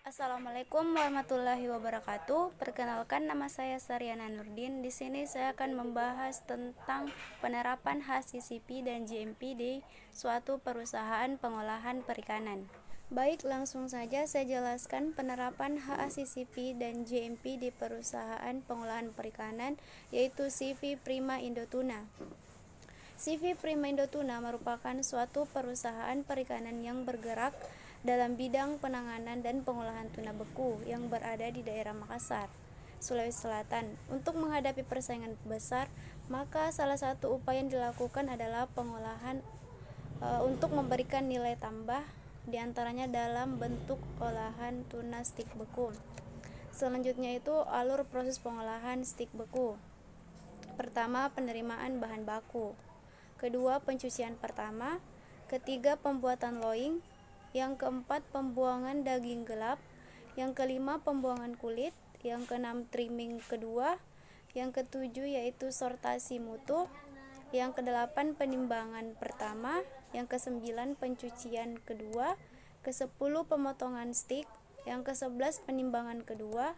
Assalamualaikum warahmatullahi wabarakatuh. Perkenalkan, nama saya Saryana Nurdin. Di sini saya akan membahas tentang penerapan HACCP dan GMP di suatu perusahaan pengolahan perikanan. Baik, langsung saja saya jelaskan penerapan HACCP dan GMP di perusahaan pengolahan perikanan, yaitu CV Prima Indotuna. CV Prima Indotuna merupakan suatu perusahaan perikanan yang bergerak dalam bidang penanganan dan pengolahan tuna beku yang berada di daerah Makassar, Sulawesi Selatan. Untuk menghadapi persaingan besar, maka salah satu upaya yang dilakukan adalah pengolahan untuk memberikan nilai tambah, diantaranya dalam bentuk olahan tuna stik beku. Selanjutnya itu alur proses pengolahan stik beku. Pertama, penerimaan bahan baku. Kedua, pencucian pertama. Ketiga, pembuatan loing. Yang keempat, pembuangan daging gelap. Yang kelima, pembuangan kulit. Yang keenam, trimming kedua. Yang ketujuh yaitu sortasi mutu. Yang kedelapan, penimbangan pertama. Yang kesembilan, pencucian kedua. Kesepuluh, pemotongan stik. Yang kesebelas, penimbangan kedua.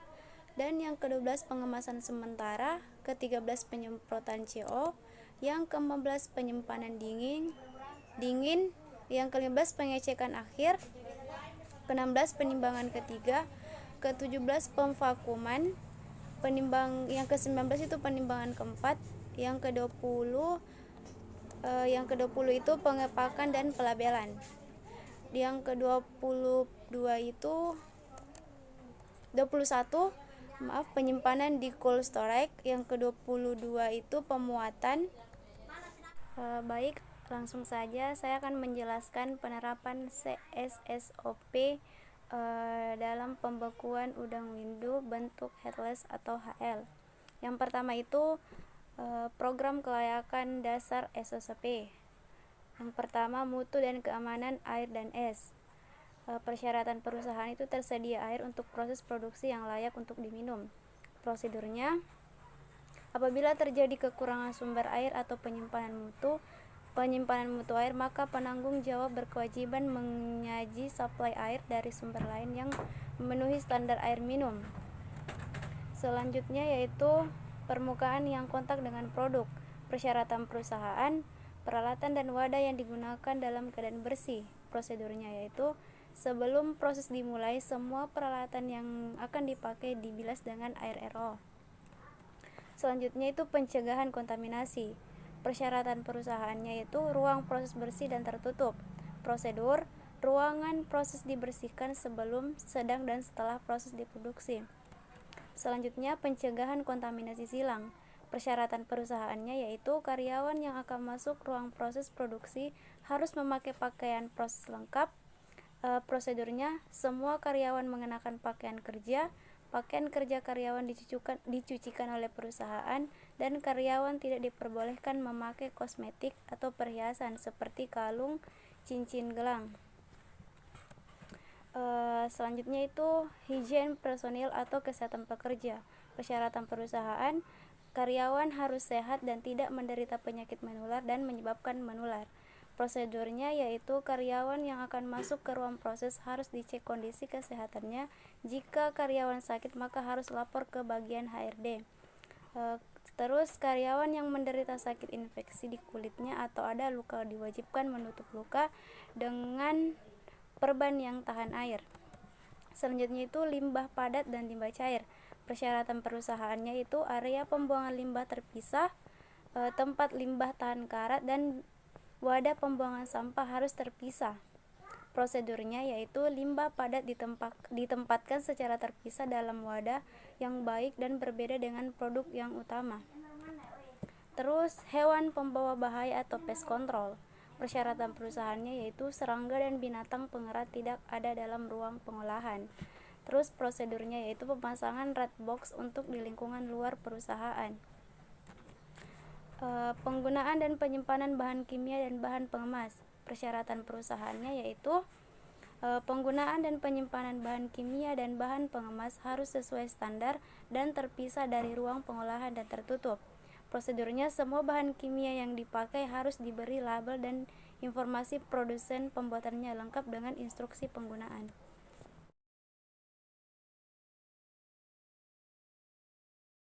Dan yang ke-12 pengemasan sementara, ke-13 penyemprotan CO, yang ke-14 penyimpanan dingin, yang ke-15 pengecekan akhir, ke-16 penimbangan ketiga, ke-17 pemvakuman, yang ke-19 itu penimbangan keempat, yang ke-20 itu pengepakan dan pelabelan. Yang ke-22 itu 21 penyimpanan di cold storage. Yang ke-22 itu pemuatan. Baik, langsung saja saya akan menjelaskan penerapan CSSOP dalam pembekuan udang windu bentuk headless atau HL. Yang pertama itu program kelayakan dasar SSOP. Yang pertama, mutu dan keamanan air dan es. Persyaratan perusahaan itu tersedia air untuk proses produksi yang layak untuk diminum. Prosedurnya, apabila terjadi kekurangan sumber air atau penyimpanan mutu air, maka penanggung jawab berkewajiban menyaji suplai air dari sumber lain yang memenuhi standar air minum. Selanjutnya yaitu permukaan yang kontak dengan produk. Persyaratan perusahaan, peralatan dan wadah yang digunakan dalam keadaan bersih. Prosedurnya yaitu sebelum proses dimulai, semua peralatan yang akan dipakai dibilas dengan air RO. Selanjutnya itu pencegahan kontaminasi. Persyaratan perusahaannya yaitu ruang proses bersih dan tertutup. Prosedur, ruangan proses dibersihkan sebelum, sedang, dan setelah proses diproduksi. Selanjutnya pencegahan kontaminasi silang. Persyaratan perusahaannya yaitu karyawan yang akan masuk ruang proses produksi harus memakai pakaian proses lengkap. Prosedurnya, semua karyawan mengenakan pakaian kerja karyawan dicucikan oleh perusahaan, dan karyawan tidak diperbolehkan memakai kosmetik atau perhiasan seperti kalung, cincin, gelang. Selanjutnya itu higien personil atau kesehatan pekerja. Persyaratan perusahaan, karyawan harus sehat dan tidak menderita penyakit menular dan menyebabkan menular. Prosedurnya yaitu karyawan yang akan masuk ke ruang proses harus dicek kondisi kesehatannya. Jika karyawan sakit, maka harus lapor ke bagian HRD. Terus karyawan yang menderita sakit infeksi di kulitnya atau ada luka diwajibkan menutup luka dengan perban yang tahan air. Selanjutnya itu limbah padat dan limbah cair. Persyaratan perusahaannya itu area pembuangan limbah terpisah, tempat limbah tahan karat, dan wadah pembuangan sampah harus terpisah. Prosedurnya yaitu limbah padat ditempatkan secara terpisah dalam wadah yang baik dan berbeda dengan produk yang utama. Terus hewan pembawa bahaya atau pest control. Persyaratan perusahaannya yaitu serangga dan binatang pengerat tidak ada dalam ruang pengolahan. Terus prosedurnya yaitu pemasangan red box untuk di lingkungan luar perusahaan. Penggunaan dan penyimpanan bahan kimia dan bahan pengemas. Persyaratan perusahaannya yaitu penggunaan dan penyimpanan bahan kimia dan bahan pengemas harus sesuai standar dan terpisah dari ruang pengolahan dan tertutup. Prosedurnya, semua bahan kimia yang dipakai harus diberi label dan informasi produsen pembuatannya lengkap dengan instruksi penggunaan.